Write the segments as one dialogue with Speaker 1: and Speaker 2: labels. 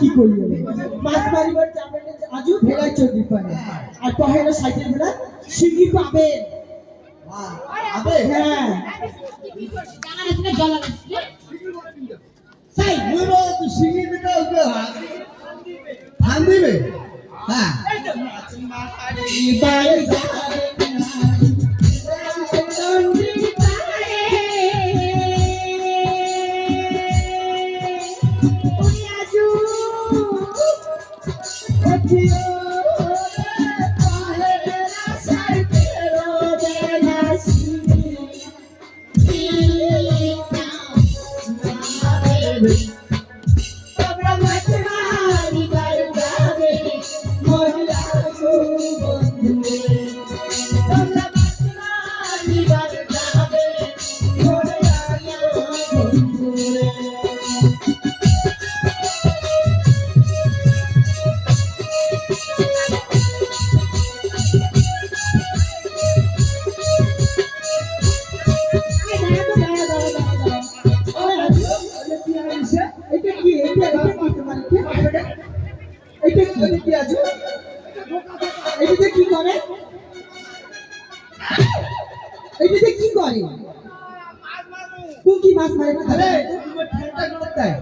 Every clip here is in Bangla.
Speaker 1: কি করলো মাছ মারিবার যাবেন আজও ভেড়ায় চর্বি পাবে আর পহেলা সাইকেল ভেড়া শিগগির পাবেন আবে হ্যাঁ সাই মুরো তো শিগগির বেটা ওকে ধান দিবে হ্যাঁ মাছ মারি বাড়ি যাবে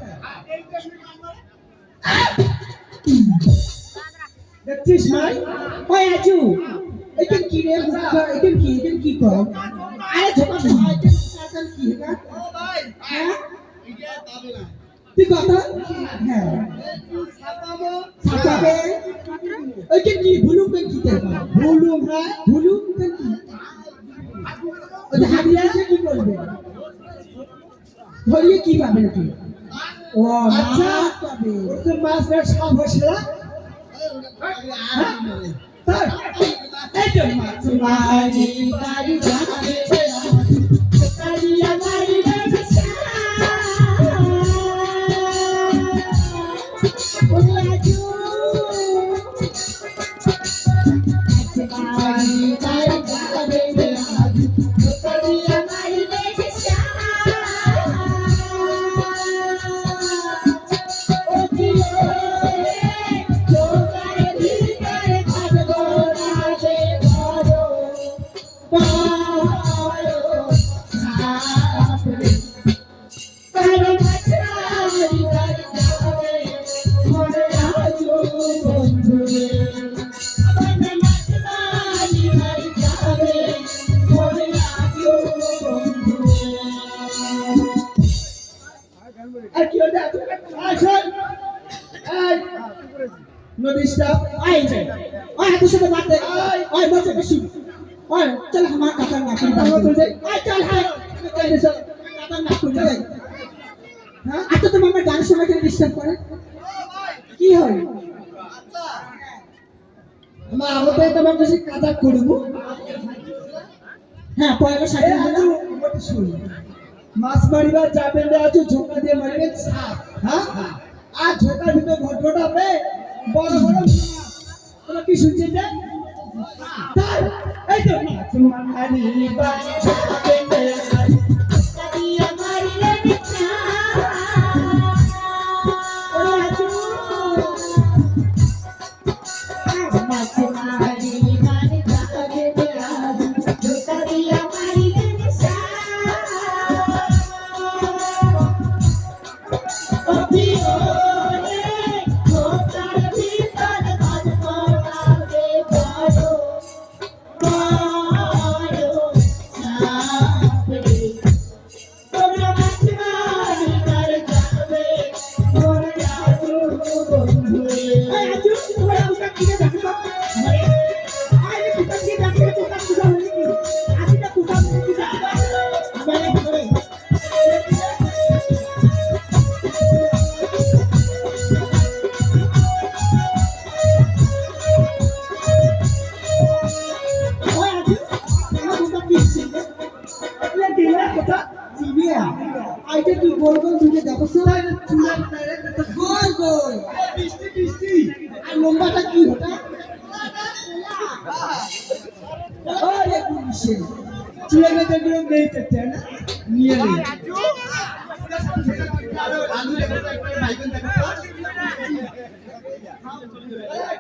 Speaker 1: ধরিয়ে কি পাবে নাকি ও আচ্ছা পাবে তো মাছ না সব হইছিল তাই এই তো মাছ মারি গাড়ি যাবে কারিয়া মারি বেশা ওলাজু মারি গাড়ি যাবে কারিয়া মারি বেশা चल हमारा काका ना चल हाँ अच्छा तुम हमें गाने सुना के डिस्टर्ब करे की है हम आवते तो हम जैसे काजा करूँ हाँ पहले साइड में ना मत सुन मास मारी बार जाबे ले आज झोंका दिए मारी हाँ आज झोंका भी तो घोटोटा पे बड़ा बड़ा तो की सुनते थे तार এই তো মাছ মারি বাড়ি যাবে কারিয়া মারি রে বিছা ওলাজু মাছ মারি বাড়ি যাবে কারিয়া মারি রে বিছা অভিও রে খোকার ভিতর বাজবো গাবে বড় কিসে চুলে গেছে গুলো নেই চাচ্ছে না নিয়ে নেই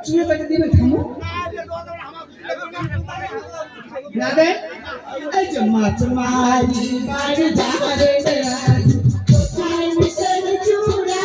Speaker 1: চুলে কাটে দিবে থামো না দে এই যে মাছ মারি মারি যারে চাই mission চুরা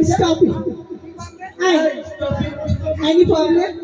Speaker 1: Stop it. Any problem?